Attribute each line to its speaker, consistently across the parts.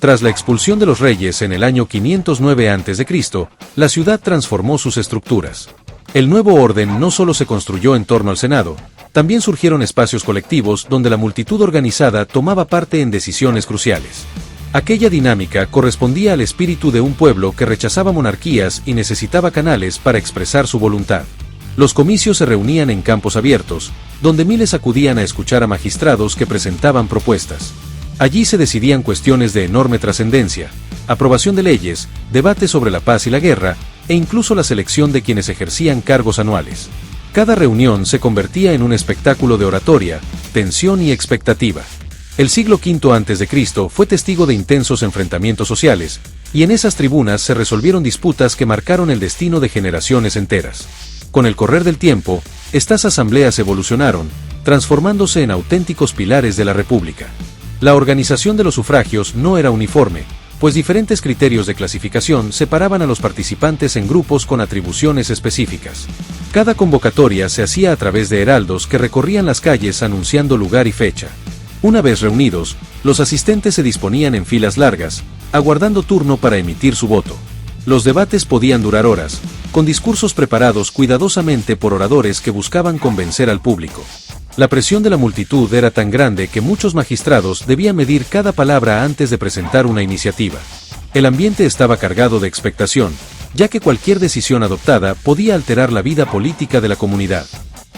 Speaker 1: Tras la expulsión de los reyes en el año 509 a.C., la ciudad transformó sus estructuras. El nuevo orden no solo se construyó en torno al Senado, también surgieron espacios colectivos donde la multitud organizada tomaba parte en decisiones cruciales. Aquella dinámica correspondía al espíritu de un pueblo que rechazaba monarquías y necesitaba canales para expresar su voluntad. Los comicios se reunían en campos abiertos, donde miles acudían a escuchar a magistrados que presentaban propuestas. Allí se decidían cuestiones de enorme trascendencia, aprobación de leyes, debate sobre la paz y la guerra, e incluso la selección de quienes ejercían cargos anuales. Cada reunión se convertía en un espectáculo de oratoria, tensión y expectativa. El siglo V a.C. fue testigo de intensos enfrentamientos sociales, y en esas tribunas se resolvieron disputas que marcaron el destino de generaciones enteras. Con el correr del tiempo, estas asambleas evolucionaron, transformándose en auténticos pilares de la República. La organización de los sufragios no era uniforme, pues diferentes criterios de clasificación separaban a los participantes en grupos con atribuciones específicas. Cada convocatoria se hacía a través de heraldos que recorrían las calles anunciando lugar y fecha. Una vez reunidos, los asistentes se disponían en filas largas, aguardando turno para emitir su voto. Los debates podían durar horas, con discursos preparados cuidadosamente por oradores que buscaban convencer al público. La presión de la multitud era tan grande que muchos magistrados debían medir cada palabra antes de presentar una iniciativa. El ambiente estaba cargado de expectación, ya que cualquier decisión adoptada podía alterar la vida política de la comunidad.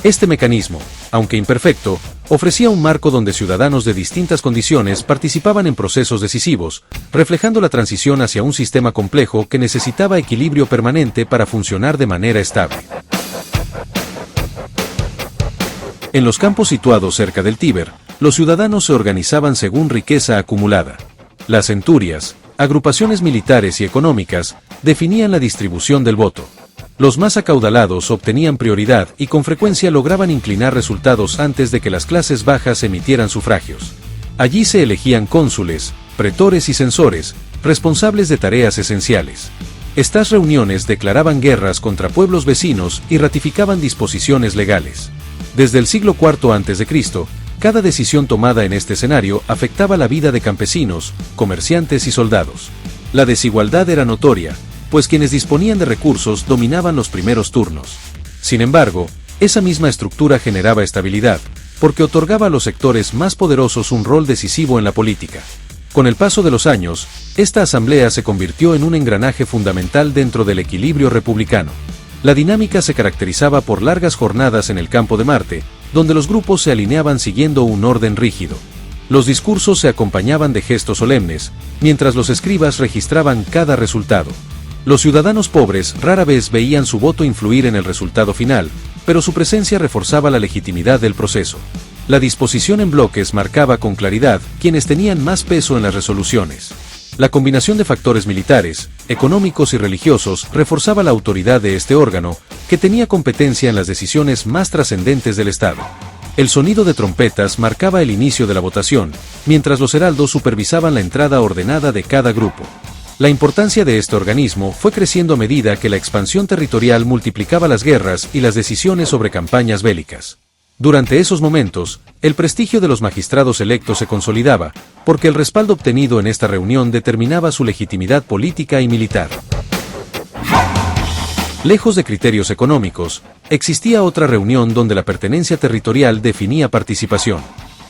Speaker 1: Este mecanismo, aunque imperfecto, ofrecía un marco donde ciudadanos de distintas condiciones participaban en procesos decisivos, reflejando la transición hacia un sistema complejo que necesitaba equilibrio permanente para funcionar de manera estable. En los campos situados cerca del Tíber, los ciudadanos se organizaban según riqueza acumulada. Las centurias, agrupaciones militares y económicas, definían la distribución del voto. Los más acaudalados obtenían prioridad y con frecuencia lograban inclinar resultados antes de que las clases bajas emitieran sufragios. Allí se elegían cónsules, pretores y censores, responsables de tareas esenciales. Estas reuniones declaraban guerras contra pueblos vecinos y ratificaban disposiciones legales. Desde el siglo IV a.C., cada decisión tomada en este escenario afectaba la vida de campesinos, comerciantes y soldados. La desigualdad era notoria, pues quienes disponían de recursos dominaban los primeros turnos. Sin embargo, esa misma estructura generaba estabilidad, porque otorgaba a los sectores más poderosos un rol decisivo en la política. Con el paso de los años, esta asamblea se convirtió en un engranaje fundamental dentro del equilibrio republicano. La dinámica se caracterizaba por largas jornadas en el campo de Marte, donde los grupos se alineaban siguiendo un orden rígido. Los discursos se acompañaban de gestos solemnes, mientras los escribas registraban cada resultado. Los ciudadanos pobres rara vez veían su voto influir en el resultado final, pero su presencia reforzaba la legitimidad del proceso. La disposición en bloques marcaba con claridad quienes tenían más peso en las resoluciones. La combinación de factores militares, económicos y religiosos reforzaba la autoridad de este órgano, que tenía competencia en las decisiones más trascendentes del Estado. El sonido de trompetas marcaba el inicio de la votación, mientras los heraldos supervisaban la entrada ordenada de cada grupo. La importancia de este organismo fue creciendo a medida que la expansión territorial multiplicaba las guerras y las decisiones sobre campañas bélicas. Durante esos momentos, el prestigio de los magistrados electos se consolidaba, porque el respaldo obtenido en esta reunión determinaba su legitimidad política y militar. Lejos de criterios económicos, existía otra reunión donde la pertenencia territorial definía participación.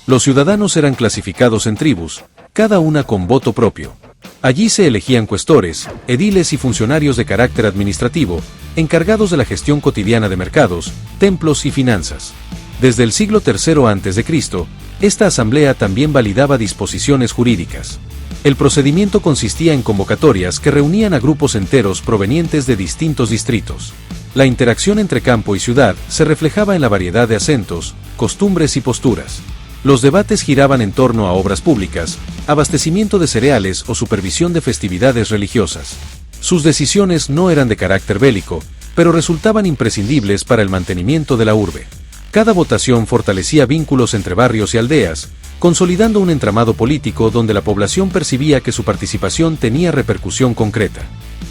Speaker 1: Los ciudadanos eran clasificados en tribus, cada una con voto propio. Allí se elegían cuestores, ediles y funcionarios de carácter administrativo, encargados de la gestión cotidiana de mercados, templos y finanzas. Desde el siglo III a.C., esta asamblea también validaba disposiciones jurídicas. El procedimiento consistía en convocatorias que reunían a grupos enteros provenientes de distintos distritos. La interacción entre campo y ciudad se reflejaba en la variedad de acentos, costumbres y posturas. Los debates giraban en torno a obras públicas, abastecimiento de cereales o supervisión de festividades religiosas. Sus decisiones no eran de carácter bélico, pero resultaban imprescindibles para el mantenimiento de la urbe. Cada votación fortalecía vínculos entre barrios y aldeas, consolidando un entramado político donde la población percibía que su participación tenía repercusión concreta.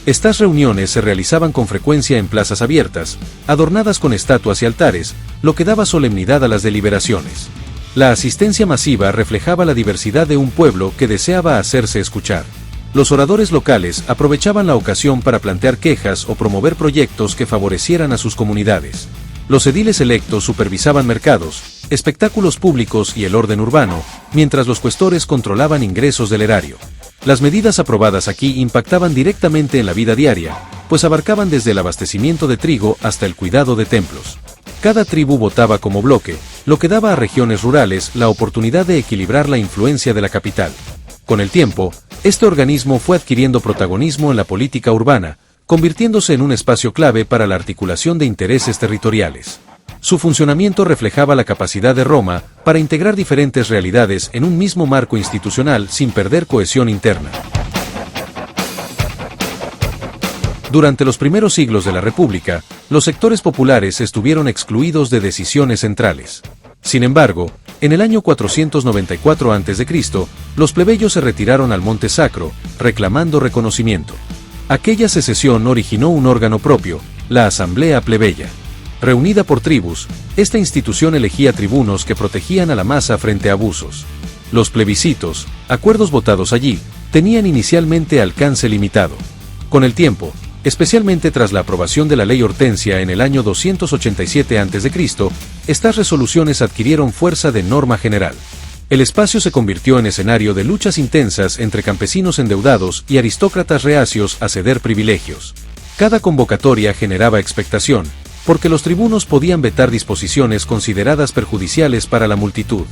Speaker 1: Estas reuniones se realizaban con frecuencia en plazas abiertas, adornadas con estatuas y altares, lo que daba solemnidad a las deliberaciones. La asistencia masiva reflejaba la diversidad de un pueblo que deseaba hacerse escuchar. Los oradores locales aprovechaban la ocasión para plantear quejas o promover proyectos que favorecieran a sus comunidades. Los ediles electos supervisaban mercados, espectáculos públicos y el orden urbano, mientras los cuestores controlaban ingresos del erario. Las medidas aprobadas aquí impactaban directamente en la vida diaria, pues abarcaban desde el abastecimiento de trigo hasta el cuidado de templos. Cada tribu votaba como bloque, lo que daba a regiones rurales la oportunidad de equilibrar la influencia de la capital. Con el tiempo, este organismo fue adquiriendo protagonismo en la política urbana, convirtiéndose en un espacio clave para la articulación de intereses territoriales. Su funcionamiento reflejaba la capacidad de Roma para integrar diferentes realidades en un mismo marco institucional sin perder cohesión interna. Durante los primeros siglos de la República, los sectores populares estuvieron excluidos de decisiones centrales. Sin embargo, en el año 494 a.C., los plebeyos se retiraron al Monte Sacro, reclamando reconocimiento. Aquella secesión originó un órgano propio, la Asamblea Plebeya. Reunida por tribus, esta institución elegía tribunos que protegían a la masa frente a abusos. Los plebiscitos, acuerdos votados allí, tenían inicialmente alcance limitado. Con el tiempo, especialmente tras la aprobación de la Ley Hortensia en el año 287 a.C., estas resoluciones adquirieron fuerza de norma general. El espacio se convirtió en escenario de luchas intensas entre campesinos endeudados y aristócratas reacios a ceder privilegios. Cada convocatoria generaba expectación, porque los tribunos podían vetar disposiciones consideradas perjudiciales para la multitud.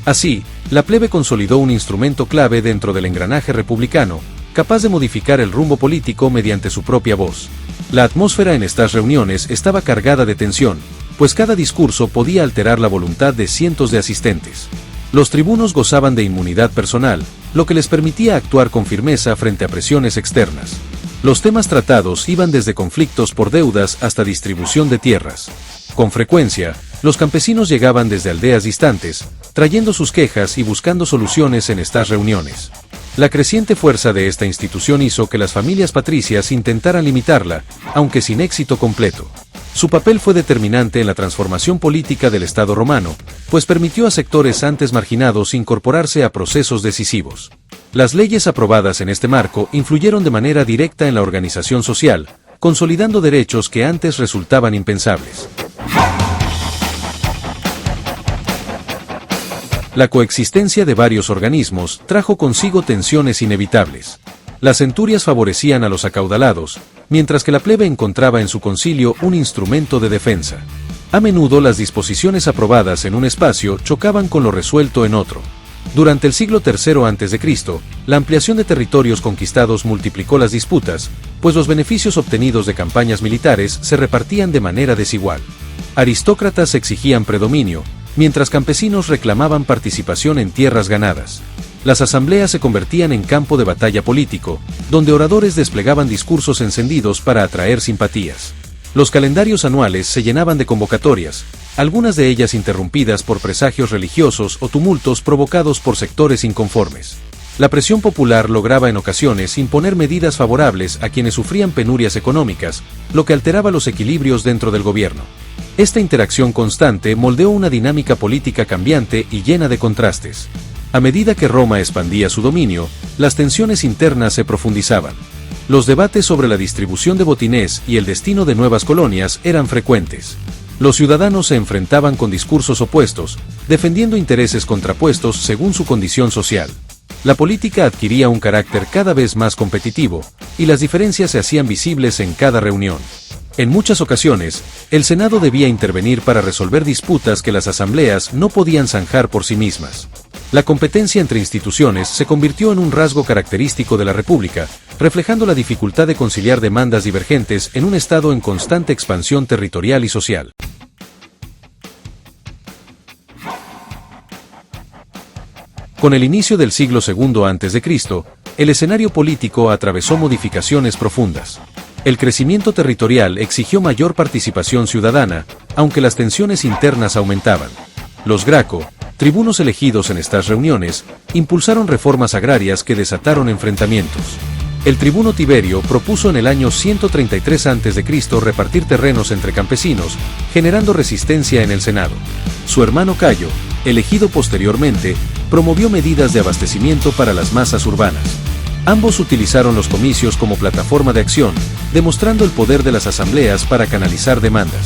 Speaker 1: Así, la plebe consolidó un instrumento clave dentro del engranaje republicano, capaz de modificar el rumbo político mediante su propia voz. La atmósfera en estas reuniones estaba cargada de tensión, pues cada discurso podía alterar la voluntad de cientos de asistentes. Los tribunos gozaban de inmunidad personal, lo que les permitía actuar con firmeza frente a presiones externas. Los temas tratados iban desde conflictos por deudas hasta distribución de tierras. Con frecuencia, los campesinos llegaban desde aldeas distantes, trayendo sus quejas y buscando soluciones en estas reuniones. La creciente fuerza de esta institución hizo que las familias patricias intentaran limitarla, aunque sin éxito completo. Su papel fue determinante en la transformación política del Estado romano, pues permitió a sectores antes marginados incorporarse a procesos decisivos. Las leyes aprobadas en este marco influyeron de manera directa en la organización social, consolidando derechos que antes resultaban impensables. La coexistencia de varios organismos trajo consigo tensiones inevitables. Las centurias favorecían a los acaudalados, mientras que la plebe encontraba en su concilio un instrumento de defensa. A menudo las disposiciones aprobadas en un espacio chocaban con lo resuelto en otro. Durante el siglo III a.C., la ampliación de territorios conquistados multiplicó las disputas, pues los beneficios obtenidos de campañas militares se repartían de manera desigual. Aristócratas exigían predominio, mientras campesinos reclamaban participación en tierras ganadas. Las asambleas se convertían en campo de batalla político, donde oradores desplegaban discursos encendidos para atraer simpatías. Los calendarios anuales se llenaban de convocatorias, algunas de ellas interrumpidas por presagios religiosos o tumultos provocados por sectores inconformes. La presión popular lograba en ocasiones imponer medidas favorables a quienes sufrían penurias económicas, lo que alteraba los equilibrios dentro del gobierno. Esta interacción constante moldeó una dinámica política cambiante y llena de contrastes. A medida que Roma expandía su dominio, las tensiones internas se profundizaban. Los debates sobre la distribución de botines y el destino de nuevas colonias eran frecuentes. Los ciudadanos se enfrentaban con discursos opuestos, defendiendo intereses contrapuestos según su condición social. La política adquiría un carácter cada vez más competitivo, y las diferencias se hacían visibles en cada reunión. En muchas ocasiones, el Senado debía intervenir para resolver disputas que las asambleas no podían zanjar por sí mismas. La competencia entre instituciones se convirtió en un rasgo característico de la República, reflejando la dificultad de conciliar demandas divergentes en un Estado en constante expansión territorial y social. Con el inicio del siglo II a.C., el escenario político atravesó modificaciones profundas. El crecimiento territorial exigió mayor participación ciudadana, aunque las tensiones internas aumentaban. Los Graco, tribunos elegidos en estas reuniones, impulsaron reformas agrarias que desataron enfrentamientos. El tribuno Tiberio propuso en el año 133 a.C. repartir terrenos entre campesinos, generando resistencia en el Senado. Su hermano Cayo, elegido posteriormente, promovió medidas de abastecimiento para las masas urbanas. Ambos utilizaron los comicios como plataforma de acción, demostrando el poder de las asambleas para canalizar demandas.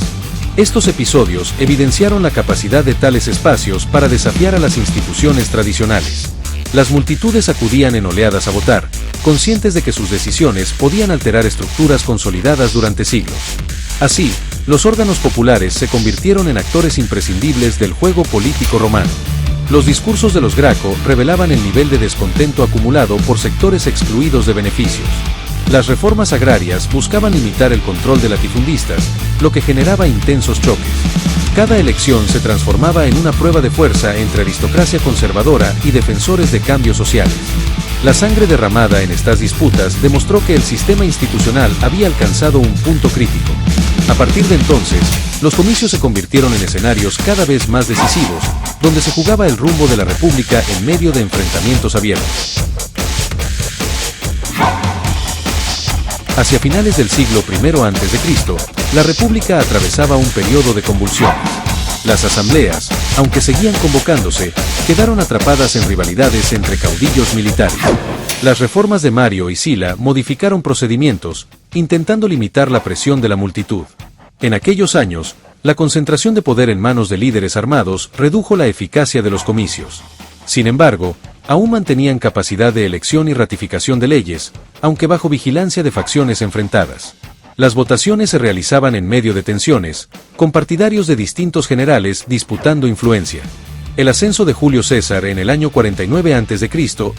Speaker 1: Estos episodios evidenciaron la capacidad de tales espacios para desafiar a las instituciones tradicionales. Las multitudes acudían en oleadas a votar, conscientes de que sus decisiones podían alterar estructuras consolidadas durante siglos. Así, los órganos populares se convirtieron en actores imprescindibles del juego político romano. Los discursos de los Graco revelaban el nivel de descontento acumulado por sectores excluidos de beneficios. Las reformas agrarias buscaban limitar el control de latifundistas, lo que generaba intensos choques. Cada elección se transformaba en una prueba de fuerza entre aristocracia conservadora y defensores de cambios sociales. La sangre derramada en estas disputas demostró que el sistema institucional había alcanzado un punto crítico. A partir de entonces, los comicios se convirtieron en escenarios cada vez más decisivos, donde se jugaba el rumbo de la República en medio de enfrentamientos abiertos. Hacia finales del siglo I a.C., la República atravesaba un periodo de convulsiones. Las asambleas, aunque seguían convocándose, quedaron atrapadas en rivalidades entre caudillos militares. Las reformas de Mario y Sila modificaron procedimientos, intentando limitar la presión de la multitud. En aquellos años, la concentración de poder en manos de líderes armados redujo la eficacia de los comicios. Sin embargo, aún mantenían capacidad de elección y ratificación de leyes, aunque bajo vigilancia de facciones enfrentadas. Las votaciones se realizaban en medio de tensiones, con partidarios de distintos generales disputando influencia. El ascenso de Julio César en el año 49 a.C.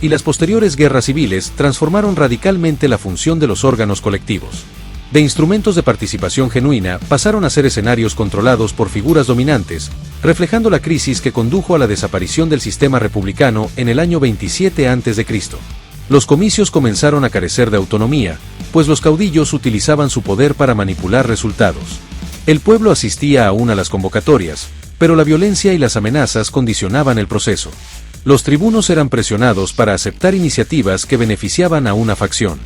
Speaker 1: y las posteriores guerras civiles transformaron radicalmente la función de los órganos colectivos. De instrumentos de participación genuina pasaron a ser escenarios controlados por figuras dominantes, reflejando la crisis que condujo a la desaparición del sistema republicano en el año 27 a.C. Los comicios comenzaron a carecer de autonomía, pues los caudillos utilizaban su poder para manipular resultados. El pueblo asistía aún a las convocatorias, pero la violencia y las amenazas condicionaban el proceso. Los tribunos eran presionados para aceptar iniciativas que beneficiaban a una facción.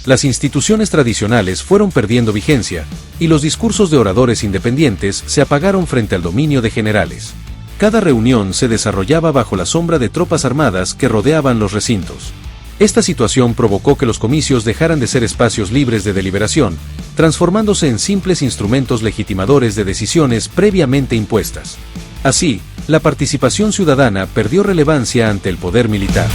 Speaker 1: Las instituciones tradicionales fueron perdiendo vigencia, y los discursos de oradores independientes se apagaron frente al dominio de generales. Cada reunión se desarrollaba bajo la sombra de tropas armadas que rodeaban los recintos. Esta situación provocó que los comicios dejaran de ser espacios libres de deliberación, transformándose en simples instrumentos legitimadores de decisiones previamente impuestas. Así, la participación ciudadana perdió relevancia ante el poder militar.